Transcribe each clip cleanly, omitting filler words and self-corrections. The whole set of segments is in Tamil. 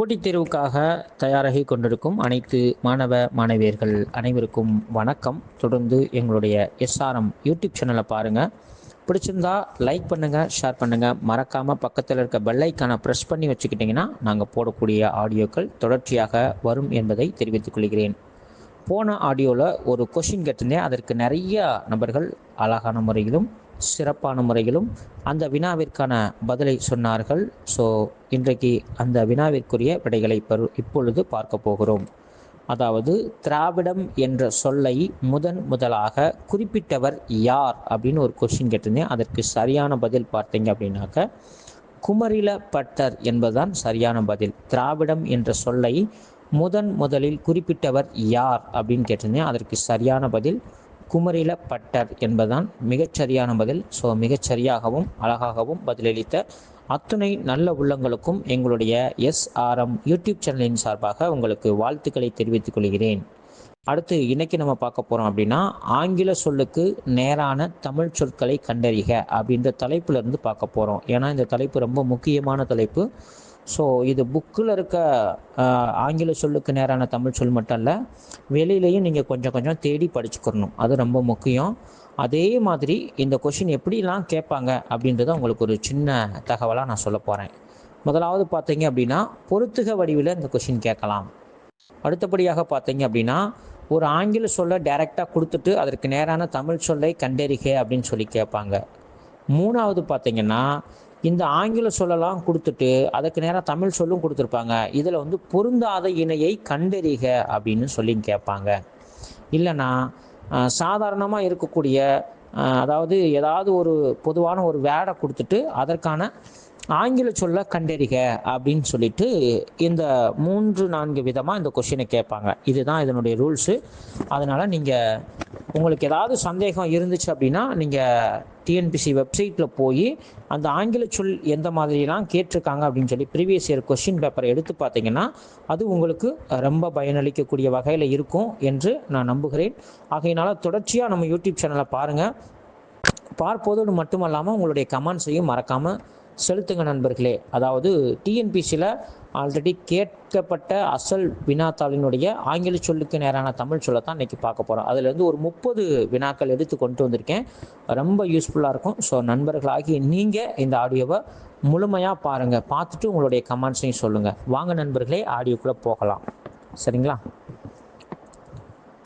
போட்டித் தேர்வுக்காக தயாராகி கொண்டிருக்கும் அனைத்து மாணவ மாணவியர்கள் அனைவருக்கும் வணக்கம். தொடர்ந்து எங்களுடைய எஸ்ஆர்எம் யூடியூப் சேனலை பாருங்கள். பிடிச்சிருந்தா லைக் பண்ணுங்கள், ஷேர் பண்ணுங்கள். மறக்காமல் பக்கத்தில் இருக்க பெல் ஐக்கானை ப்ரெஸ் பண்ணி வச்சுக்கிட்டிங்கன்னா நாங்கள் போடக்கூடிய ஆடியோக்கள் தொடர்ச்சியாக வரும் என்பதை தெரிவித்துக் கொள்கிறேன். போன ஆடியோவில் ஒரு கொஷின் கேட்டிருந்தேன். அதற்கு நிறைய நபர்கள் அழகான முறையிலும் சிறப்பான முறையிலும் அந்த வினாவிற்கான பதிலை சொன்னார்கள். ஸோ இன்றைக்கு அந்த வினாவிற்குரிய விடைகளை இப்பொழுது பார்க்க போகிறோம். அதாவது திராவிடம் என்ற சொல்லை முதலாக குறிப்பிட்டவர் யார் அப்படின்னு ஒரு கொஸ்டின் கேட்டிருந்தேன். அதற்கு சரியான பதில் பார்த்தீங்க அப்படின்னாக்க குமரிலப்பட்டர் என்பதுதான் சரியான பதில். திராவிடம் என்ற சொல்லை முதலில் குறிப்பிட்டவர் யார் அப்படின்னு கேட்டிருந்தேன். அதற்கு சரியான பதில் குமரிலப்பட்டர் என்பதுதான் மிகச்சரியான பதில். ஸோ மிகச்சரியாகவும் அழகாகவும் பதிலளித்த அத்துணை நல்ல உள்ளங்களுக்கும் எங்களுடைய எஸ்ஆர்எம் யூடியூப் சேனலின் சார்பாக உங்களுக்கு வாழ்த்துக்களை தெரிவித்துக் கொள்கிறேன். அடுத்து இன்னைக்கு நம்ம பார்க்க போகிறோம் அப்படின்னா ஆங்கில சொல்லுக்கு நேரான தமிழ் சொற்களை கண்டறிக அப்படின்ற தலைப்புலேருந்து பார்க்க போகிறோம். ஏன்னா இந்த தலைப்பு ரொம்ப முக்கியமான தலைப்பு. ஸோ இது புக்கில் இருக்க ஆங்கில சொல்லுக்கு நேரான தமிழ் சொல் மட்டும் இல்லை, வெளியிலையும் நீங்கள் கொஞ்சம் தேடி படிச்சுக்கணும். அது ரொம்ப முக்கியம். அதே மாதிரி இந்த கொஷின் எப்படிலாம் கேட்பாங்க அப்படின்றத உங்களுக்கு ஒரு சின்ன தகவலாக நான் சொல்ல போகிறேன். முதலாவது பார்த்தீங்க அப்படின்னா பொறுத்துக வடிவில் இந்த கொஷின் கேட்கலாம். அடுத்தபடியாக பார்த்தீங்க அப்படின்னா ஒரு ஆங்கில சொல்லை டைரெக்டாக கொடுத்துட்டு அதற்கு நேரான தமிழ் சொல்லை கண்டறிக அப்படின்னு சொல்லி கேட்பாங்க. மூணாவது பார்த்தீங்கன்னா இந்த ஆங்கில சொல்லலாம் கொடுத்துட்டு அதுக்கு நேராக தமிழ் சொல்லும் கொடுத்துருப்பாங்க. இதில் பொருந்தாத இணையை கண்டறிக அப்படின்னு சொல்லி கேட்பாங்க. இல்லைன்னா சாதாரணமாக இருக்கக்கூடிய அதாவது ஏதாவது ஒரு பொதுவான ஒரு வேர்டை கொடுத்துட்டு அதற்கான ஆங்கில சொல்ல கண்டறிக அப்படின்னு சொல்லிட்டு இந்த 3-4 விதமாக இந்த கொஷினை கேட்பாங்க. இதுதான் இதனுடைய ரூல்ஸு. அதனால் நீங்கள் உங்களுக்கு ஏதாவது சந்தேகம் இருந்துச்சு அப்படின்னா நீங்கள் டிஎன்பிசி வெப்சைட்டில் போய் அந்த ஆங்கில சொல் எந்த மாதிரிலாம் கேட்டிருக்காங்க அப்படின்னு சொல்லி ப்ரீவியஸ் இயர் கொஷின் பேப்பரை எடுத்து பார்த்தீங்கன்னா அது உங்களுக்கு ரொம்ப பயனளிக்கக்கூடிய வகையில் இருக்கும் என்று நான் நம்புகிறேன். ஆகையினால தொடர்ச்சியாக நம்ம யூடியூப் சேனலை பாருங்கள். பார்ப்பதோடு மட்டுமல்லாமல் உங்களுடைய கமெண்ட்ஸையும் மறக்காமல் செலுத்துங்க நண்பர்களே. அதாவது டிஎன்பிசியில் ஆல்ரெடி கேட்கப்பட்ட அசல் வினாத்தாளினுடைய ஆங்கில சொல்லுக்கு நேரான தமிழ் சொல்லை தான் இன்றைக்கி பார்க்க போகிறோம். அதிலேருந்து ஒரு 30 வினாக்கள் எடுத்து கொண்டு வந்திருக்கேன். ரொம்ப யூஸ்ஃபுல்லாக இருக்கும். ஸோ நண்பர்களாகி நீங்கள் இந்த ஆடியோவை முழுமையாக பாருங்கள். பார்த்துட்டு உங்களுடைய கமெண்ட்ஸையும் சொல்லுங்கள். வாங்க நண்பர்களே, ஆடியோக்குள்ளே போகலாம். சரிங்களா?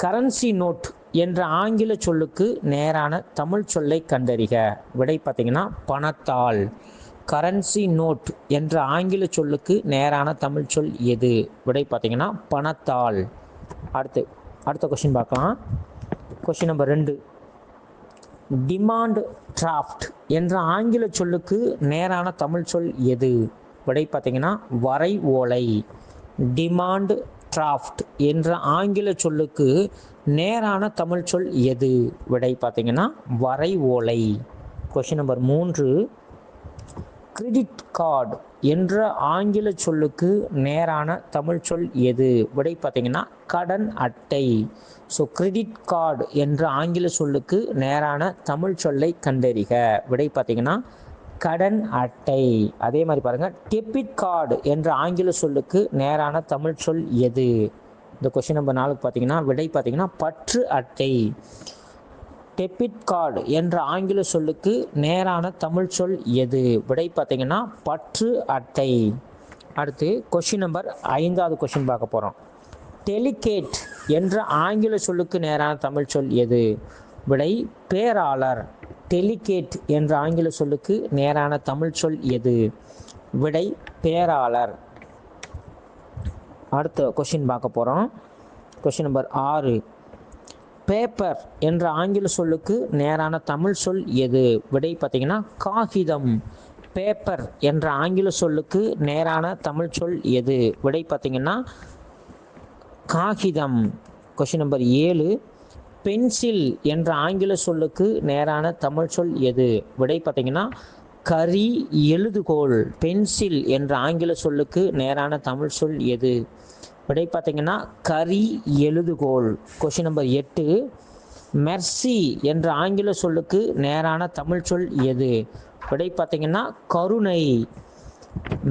கரன்சி நோட் என்ற ஆங்கில சொல்லுக்கு நேரான தமிழ் சொல்லை கண்டறிக. விடை பார்த்தீங்கன்னா பணத்தாள். கரன்சி நோட் என்ற ஆங்கில சொல்லுக்கு நேரான தமிழ் சொல் எது? விடை பார்த்தீங்கன்னா பணத்தாள். அடுத்த கொஸ்டின் பார்க்கலாம். Question number 2. டிமாண்ட் டிராஃப்ட் என்ற ஆங்கில சொல்லுக்கு நேரான தமிழ் சொல் எது? விடை பார்த்தீங்கன்னா வரை ஓலை. டிமாண்ட் டிராஃப்ட் என்ற ஆங்கில சொல்லுக்கு நேரான தமிழ் சொல் எது? விடை பார்த்தீங்கன்னா வரை ஓலை. Question number 3. கிரெடிட் கார்டு என்ற ஆங்கில சொல்லுக்கு நேரான தமிழ் சொல் எது? விடை பார்த்தீங்கன்னா கடன் அட்டை. ஸோ கிரெடிட் கார்டு என்ற ஆங்கில சொல்லுக்கு நேரான தமிழ் சொல்லை கண்டறிக. விடை பார்த்தீங்கன்னா கடன் அட்டை. அதே மாதிரி பாருங்கள், டெபிட் கார்டு என்ற ஆங்கில சொல்லுக்கு நேரான தமிழ் சொல் எது? இந்த கொஸ்டின் நம்பர் 4 பார்த்தீங்கன்னா விடை பார்த்தீங்கன்னா பற்று அட்டை. டெபிட் கார்டு என்ற ஆங்கில சொல்லுக்கு நேரான தமிழ் சொல் எது? விடை பார்த்தீங்கன்னா பற்று அட்டை. அடுத்து கொஸ்டின் நம்பர் 5வது கொஸ்டின் பார்க்க போகிறோம். டெலிகேட் என்ற ஆங்கில சொல்லுக்கு நேரான தமிழ் சொல் எது? விடை பேராளர். டெலிகேட் என்ற ஆங்கில சொல்லுக்கு நேரான தமிழ் சொல் எது? விடை பேராளர். அடுத்த கொஸ்டின் பார்க்க போகிறோம். Question number 6. பேப்பர் என்ற ஆங்கில சொல்லுக்கு நேரான தமிழ் சொல் எது? விடை பார்த்தீங்கன்னா காகிதம். பேப்பர் என்ற ஆங்கில சொல்லுக்கு நேரான தமிழ் சொல் எது? விடை பார்த்தீங்கன்னா காகிதம். Question number 7. பென்சில் என்ற ஆங்கில சொல்லுக்கு நேரான தமிழ் சொல் எது? விடை பார்த்தீங்கன்னா கரி எழுதுகோல். பென்சில் என்ற ஆங்கில சொல்லுக்கு நேரான தமிழ் சொல் எது? விடை பார்த்தீங்கன்னா கரி எழுதுகோல். Question number 8. மெர்சி என்ற ஆங்கில சொல்லுக்கு நேரான தமிழ் சொல் எது? விடை பார்த்தீங்கன்னா கருணை.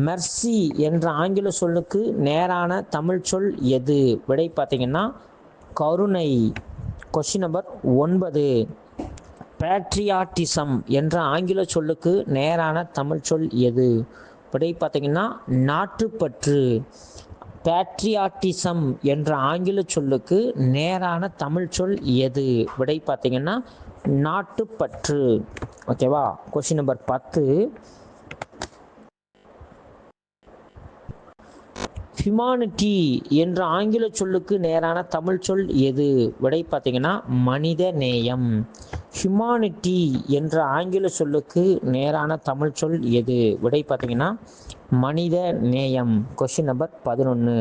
மெர்சி என்ற ஆங்கில சொல்லுக்கு நேரான தமிழ் சொல் எது? விடை பார்த்தீங்கன்னா கருணை. Question number 9. பேட்ரியாட்டிசம் என்ற ஆங்கில சொல்லுக்கு நேரான தமிழ் சொல் எது? விடை பார்த்தீங்கன்னா நாட்டுப்பற்று. பேட்ரியாட்டிசம் என்ற ஆங்கில சொல்லுக்கு நேரான தமிழ் சொல் எது? விடை பார்த்தீங்கன்னா நாட்டுப்பற்று. ஓகேவா. Question number 10. ஹியூமானிட்டி என்ற ஆங்கில சொல்லுக்கு நேரான தமிழ் சொல் எது? விடை பார்த்தீங்கன்னா மனித நேயம். ஹியூமானிட்டி என்ற ஆங்கில சொல்லுக்கு நேரான தமிழ் சொல் எது? விடை பார்த்தீங்கன்னா மனித நேயம். Question number 11.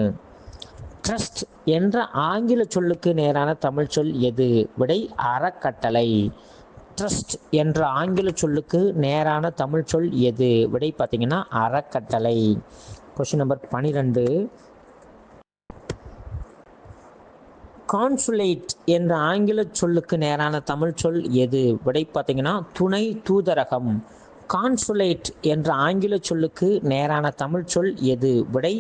ட்ரஸ்ட் என்ற ஆங்கில சொல்லுக்கு நேரான தமிழ் சொல் எது? விடை அறக்கட்டளை. ட்ரஸ்ட் என்ற ஆங்கில சொல்லுக்கு நேரான தமிழ் சொல் எது? விடை பார்த்தீங்கன்னா அறக்கட்டளை. Question number 12. கான்சுலேட் என்ற ஆங்கில சொல்லுக்கு நேரான தமிழ் சொல் எது? விடை பார்த்தீங்கன்னா துணை தூதரகம். கான்சுலேட் என்ற ஆங்கில சொல்லுக்கு நேரான தமிழ் சொல் எது? விடை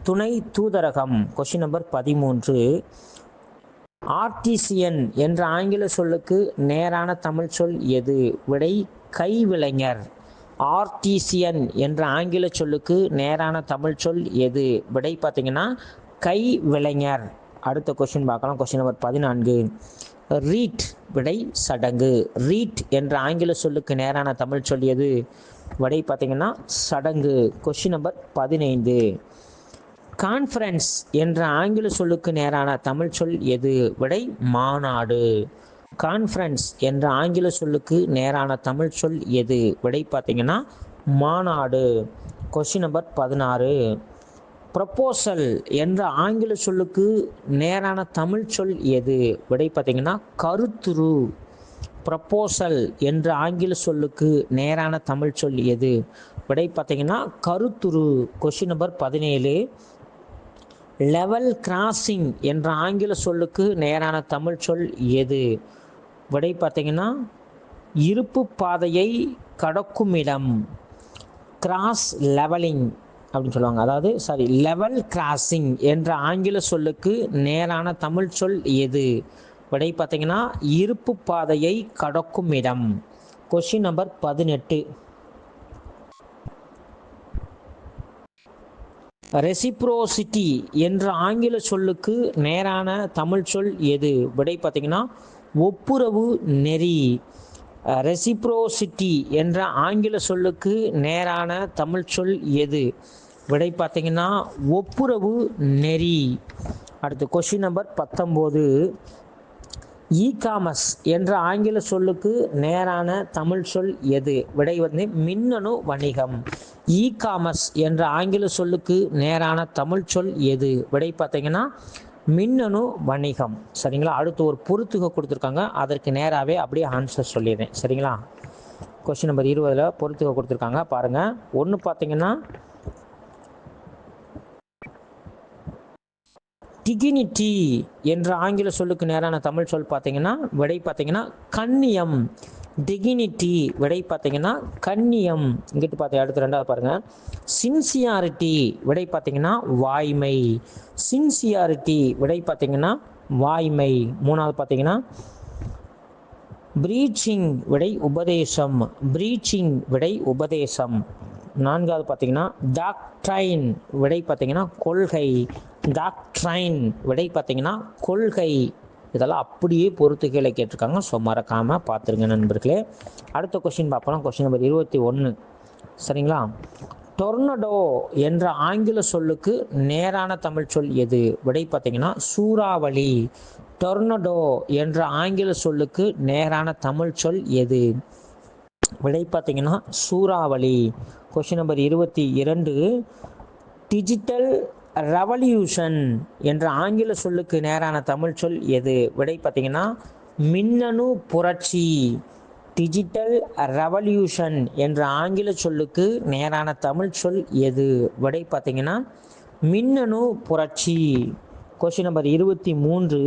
துணை தூதரகம். Question number 13. ஆர்டிசியன் என்ற ஆங்கில சொல்லுக்கு நேரான தமிழ் சொல் எது? விடை கைவிளைஞர். ஆர்டிசியன் என்ற ஆங்கில சொல்லுக்கு நேரான தமிழ் சொல் எது? விடை பார்த்தீங்கன்னா கைவிளைஞர். அடுத்த கொஸ்டின் பார்க்கலாம். Question number 14. ரீட் விடை சடங்கு. ரீட் என்ற ஆங்கில சொல்லுக்கு நேரான தமிழ் சொல் எது? விடை பார்த்தீங்கன்னா சடங்கு. Question number 15. கான்ஃபரன்ஸ் என்ற ஆங்கில சொல்லுக்கு நேரான தமிழ் சொல் எது? விடை மாநாடு. கான்ஃபரன்ஸ் என்ற ஆங்கில சொல்லுக்கு நேரான தமிழ் சொல் எது? விடை பார்த்தீங்கன்னா மாநாடு. Question number 16. ப்ரப்போசல் என்ற ஆங்கில சொல்லுக்கு நேரான தமிழ் சொல் எது? விடை பார்த்தீங்கன்னா கருத்துரு. ப்ரப்போசல் என்ற ஆங்கில சொல்லுக்கு நேரான தமிழ் சொல் எது? விடை பார்த்தீங்கன்னா கருத்துரு. Question number 17. லெவல் கிராசிங் என்ற ஆங்கில சொல்லுக்கு நேரான தமிழ் சொல் எது? விடை பார்த்தீங்கன்னா இருப்பு பாதையை கடக்கும் இடம். கிராஸ் லெவலிங் அப்படின்னு சொல்லுவாங்க. அதாவது லெவல் கிராசிங் என்ற ஆங்கில சொல்லுக்கு நேரான தமிழ் சொல் எது? விடை பார்த்தீங்கன்னா இருப்பு பாதையை கடக்கும் இடம். Question number 18. ரெசிப்ரோசிட்டி என்ற ஆங்கில சொல்லுக்கு நேரான தமிழ் சொல் எது? விடை பார்த்தீங்கன்னா ஒப்புரவு நெறி. ரெசிப்ரோசிட்டி என்ற ஆங்கில சொல்லுக்கு நேரான தமிழ் சொல் எது? விடை பார்த்தீங்கன்னா ஒப்புரவு நெறி. அடுத்து கொஸ்டின் நம்பர் 19. இ காமர்ஸ் என்ற ஆங்கில சொல்லுக்கு நேரான தமிழ் சொல் எது? விடை மின்னணு வணிகம். இ காமர்ஸ் என்ற ஆங்கில சொல்லுக்கு நேரான தமிழ் சொல் எது? விடை பார்த்தீங்கன்னா மின்னணு வணிகம். சரிங்களா. அடுத்து ஒரு பொறுத்துக கொடுத்துருக்காங்க, அதற்கு நேராகவே அப்படியே ஆன்சர் சொல்லிடுறேன். சரிங்களா. கொஸ்டின் நம்பர் 20 பொறுத்துக கொடுத்துருக்காங்க பாருங்கள். ஒன்று பார்த்தீங்கன்னா டிகினிட்டி என்ற ஆங்கில சொல்லுக்கு நேரான தமிழ் சொல் பார்த்தீங்கன்னா விடை பார்த்தீங்கன்னா கண்ணியம். டிகினிட்டி விடை பார்த்தீங்கன்னா கண்ணியம். இங்கிட்டு பார்த்து அடுத்து 2வது பாருங்கள். சின்சியாரிட்டி விடை பார்த்தீங்கன்னா வாய்மை. சின்சியாரிட்டி விடை பார்த்தீங்கன்னா வாய்மை. 3வது பார்த்தீங்கன்னா ப்ரீச்சிங் விடை உபதேசம். ப்ரீச்சிங் விடை உபதேசம். 4வது பார்த்தீங்கன்னா டாக்ட்ரைன் விடை பார்த்தீங்கன்னா கொள்கை. டாக்ட்ரைன் விடை பார்த்தீங்கன்னா கொள்கை. இதெல்லாம் அப்படியே பொறுத்துகளை கேட்டிருக்காங்க. ஸோ மறக்காமல் பார்த்துருங்க நண்பர்களே. அடுத்த கொஸ்டின் பார்ப்போம். Question number 21. சரிங்களா. டொர்னடோ என்ற ஆங்கில சொல்லுக்கு நேரான தமிழ் சொல் எது? விடை பார்த்தீங்கன்னா சூறாவளி. டொர்னடோ என்ற ஆங்கில சொல்லுக்கு நேரான தமிழ் சொல் எது? விடை பார்த்தீங்கன்னா சூறாவளி. Question number 22. டிஜிட்டல் ரெவல்யூஷன் என்ற ஆங்கில சொல்லுக்கு நேரான தமிழ் சொல் எது? விடை பார்த்தீங்கன்னா மின்னணு புரட்சி. டிஜிட்டல் ரெவல்யூஷன் என்ற ஆங்கில சொல்லுக்கு நேரான தமிழ் சொல் எது? விடை பார்த்தீங்கன்னா மின்னணு புரட்சி. Question number 23.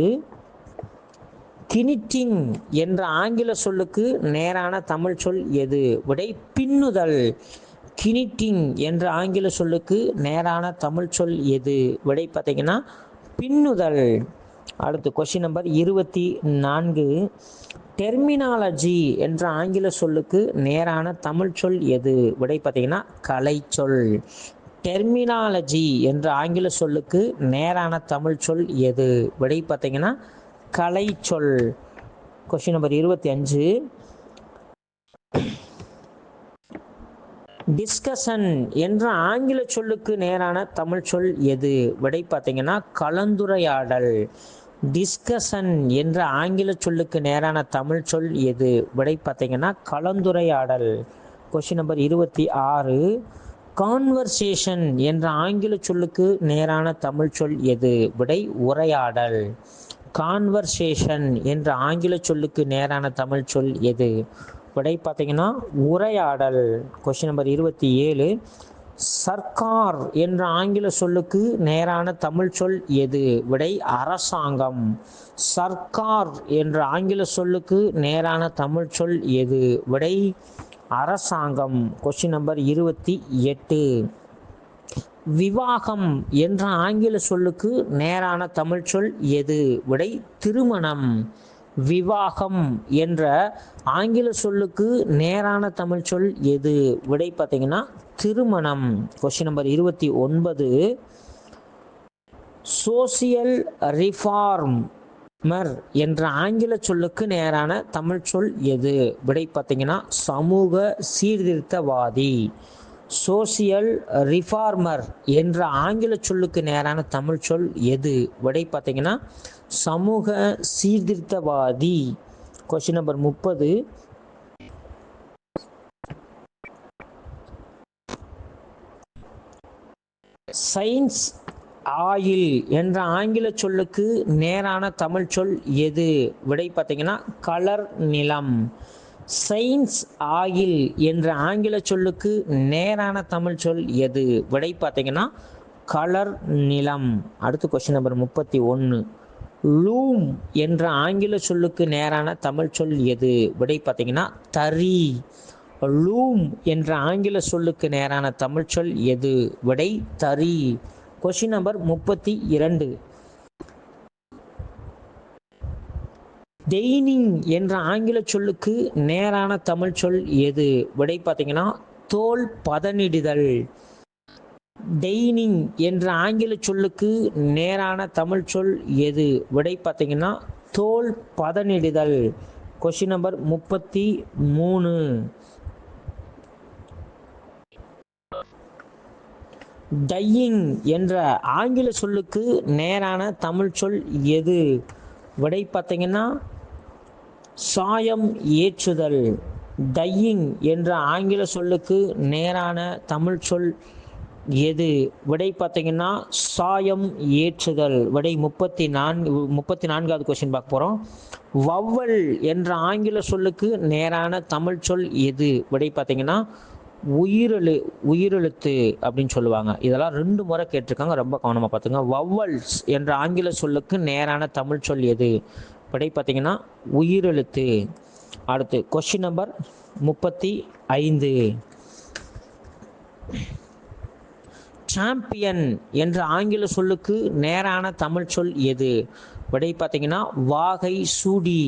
கினிட்டிங் என்ற ஆங்கில சொல்லுக்கு நேரான தமிழ் சொல் எது? விடை பின்னுதல். கினிட்டிங் என்ற ஆங்கில சொல்லுக்கு நேரான தமிழ் சொல் எது? விடை பார்த்தீங்கன்னா பின்னுதல். அடுத்து கொஸ்டின் நம்பர் 24. டெர்மினாலஜி என்ற ஆங்கில சொல்லுக்கு நேரான தமிழ் சொல் எது? விடை பார்த்தீங்கன்னா கலைச்சொல். டெர்மினாலஜி என்ற ஆங்கில சொல்லுக்கு நேரான தமிழ் சொல் எது? விடை பார்த்தீங்கன்னா கலைச்சொல். Question number 25. டிஸ்கஷன் என்ற ஆங்கில சொல்லுக்கு நேரான தமிழ் சொல் எது? விடை பார்த்தீங்கன்னா கலந்துரையாடல். டிஸ்கஷன் என்ற ஆங்கில சொல்லுக்கு நேரான தமிழ் சொல் எது? விடை பார்த்தீங்கன்னா கலந்துரையாடல். Question number 26. கான்வர்சேஷன் என்ற ஆங்கில சொல்லுக்கு நேரான தமிழ் சொல் எது? விடை உரையாடல். கான்வர்சேஷன் என்ற ஆங்கில சொல்லுக்கு நேரான தமிழ் சொல் எது? விடை பார்த்தீங்கன்னா உரையாடல். Question number 27. சர்க்கார் என்ற ஆங்கில சொல்லுக்கு நேரான தமிழ் சொல் எது? விடை அரசாங்கம். சர்க்கார் என்ற ஆங்கில சொல்லுக்கு நேரான தமிழ் சொல் எது? விடை அரசாங்கம். Question number 28. விவாகம் என்ற ஆங்கில சொல்லுக்கு நேரான தமிழ் சொல் எது? விடை திருமணம். விவாகம் என்ற ஆங்கில சொல்லுக்கு நேரான தமிழ் சொல் எது? விடை பார்த்தீங்கன்னா திருமணம். Question number 29. சோசியல் ரிஃபார்மர் என்ற ஆங்கில சொல்லுக்கு நேரான தமிழ் சொல் எது? விடை பார்த்தீங்கன்னா சமூக சீர்திருத்தவாதி. சோசியல் ரிஃபார்மர் என்ற ஆங்கில சொல்லுக்கு நேரான தமிழ் சொல் எது? விடை பார்த்தீங்கன்னா சமூக சீர்திருத்தவாதி. Question number 30. சயின்ஸ் ஆயில் என்ற ஆங்கில சொல்லுக்கு நேரான தமிழ் சொல் எது? விடை பார்த்தீங்கன்னா கலர் நிலம். சயின்ஸ் ஆயில் என்ற ஆங்கில சொல்லுக்கு நேரான தமிழ் சொல் எது? விடை பார்த்தீங்கன்னா கலர் நிலம். அடுத்து கொஸ்டின் நம்பர் 31. லூம் என்ற ஆங்கில சொல்லுக்கு நேரான தமிழ் சொல் எது? விடை பார்த்தீங்கன்னா தறி. லூம் என்ற ஆங்கில சொல்லுக்கு நேரான தமிழ் சொல் எது? விடை தறி. Question number 32. டெய்னிங் என்ற ஆங்கில சொல்லுக்கு நேரான தமிழ் சொல் எது? விடை பார்த்தீங்கன்னா தோல் பதனிடுதல். டெய்னிங் என்ற ஆங்கில சொல்லுக்கு நேரான தமிழ் சொல் எது? விடை பார்த்தீங்கன்னா தோல் பதனிடுதல். Question number 33. டையிங் என்ற ஆங்கில சொல்லுக்கு நேரான தமிழ் சொல் எது? விடை பார்த்தீங்கன்னா சாயம் ஏற்றுதல். டையிங் என்ற ஆங்கில சொல்லுக்கு நேரான தமிழ் சொல் எது? விடை பார்த்தீங்கன்னா சாயம் ஏற்றுதல். விடை 34வது கொஸ்டின் பார்க்க போகிறோம். வவ்வல் என்ற ஆங்கில சொல்லுக்கு நேரான தமிழ் சொல் எது? விடை பார்த்தீங்கன்னா உயிரெழுத்து அப்படின்னு சொல்லுவாங்க. இதெல்லாம் 2 முறை கேட்டிருக்காங்க, ரொம்ப கவனமாக பார்த்துங்க. வவ்வல்ஸ் என்ற ஆங்கில சொல்லுக்கு நேரான தமிழ் சொல் எது? விடை பார்த்தீங்கன்னா உயிரெழுத்து. அடுத்து கொஸ்டின் நம்பர் 35. சாம்பியன் என்ற ஆங்கில சொல்லுக்கு நேரான தமிழ் சொல் எது? விடை பார்த்தீங்கன்னா வாகை சூடி.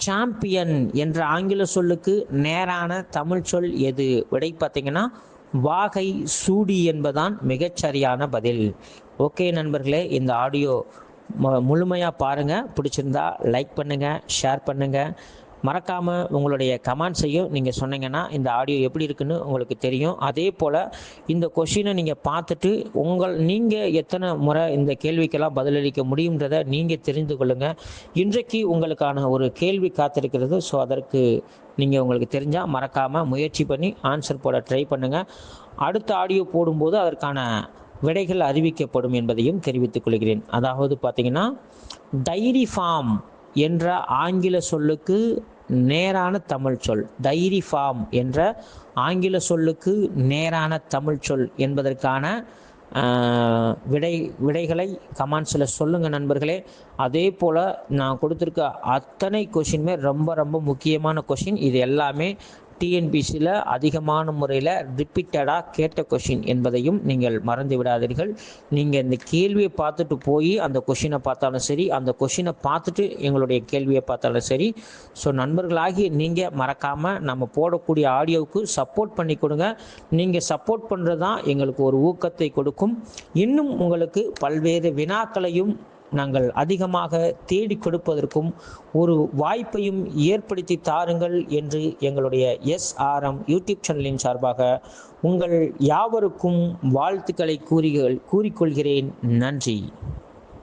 சாம்பியன் என்ற ஆங்கில சொல்லுக்கு நேரான தமிழ் சொல் எது? விடை பார்த்தீங்கன்னா வாகை சூடி என்பதான் மிகச்சரியான பதில். ஓகே நண்பர்களே, இந்த ஆடியோ முழுமையாக பாருங்கள். பிடிச்சிருந்தா லைக் பண்ணுங்கள், ஷேர் பண்ணுங்கள். மறக்காமல் உங்களுடைய கமெண்ட்ஸையும் நீங்கள் சொன்னீங்கன்னா இந்த ஆடியோ எப்படி இருக்குன்னு உங்களுக்கு தெரியும். அதே போல் இந்த கொஷினை நீங்கள் பார்த்துட்டு நீங்கள் எத்தனை முறை இந்த கேள்விக்கெல்லாம் பதிலளிக்க முடியுன்றதை நீங்கள் தெரிந்து கொள்ளுங்கள். இன்றைக்கு உங்களுக்கான ஒரு கேள்வி காத்திருக்கிறது. ஸோ அதற்கு நீங்கள் உங்களுக்கு தெரிஞ்சால் மறக்காமல் முயற்சி பண்ணி ஆன்சர் போட ட்ரை பண்ணுங்கள். அடுத்த ஆடியோ போடும்போது அதற்கான விடைகள் அறிவிக்கப்படும் என்பதையும் தெரிவித்துக் கொள்கிறேன். அதாவது பார்த்தீங்கன்னா டைரி ஃபார்ம் என்ற ஆங்கில சொல்லுக்கு நேரான தமிழ் சொல். டைரி ஃபார்ம் என்ற ஆங்கில சொல்லுக்கு நேரான தமிழ் சொல் என்பதற்கான விடைகளை கமெண்ட்ஸில் சொல்லுங்கள் நண்பர்களே. அதே போல் நான் கொடுத்துருக்க அத்தனை கொஷினுமே ரொம்ப ரொம்ப முக்கியமான கொஷின். இது எல்லாமே டிஎன்பிசியில் அதிகமான முறையில் ரிப்பீட்டடாக கேட்ட கொஷின் என்பதையும் நீங்கள் மறந்து விடாதீர்கள். நீங்கள் இந்த கேள்வியை பார்த்துட்டு போய் அந்த கொஷினை பார்த்தாலும் சரி, அந்த கொஷினை பார்த்துட்டு எங்களுடைய கேள்வியை பார்த்தாலும் சரி. ஸோ நண்பர்களாகி நீங்கள் மறக்காமல் நம்ம போடக்கூடிய ஆடியோவுக்கு சப்போர்ட் பண்ணி கொடுங்க. நீங்கள் சப்போர்ட் பண்ணுறது தான் எங்களுக்கு ஒரு ஊக்கத்தை கொடுக்கும். இன்னும் உங்களுக்கு பல்வேறு வினாக்களையும் நாங்கள் அதிகமாக தேடி கொடுப்பதற்கும் ஒரு வாய்ப்பையும் ஏற்படுத்தி தாருங்கள் என்று எங்களுடைய SRM யூடியூப் சேனலின் சார்பாக உங்கள் யாவருக்கும் வாழ்த்துக்களை கூறிக்கொள்கிறேன். நன்றி.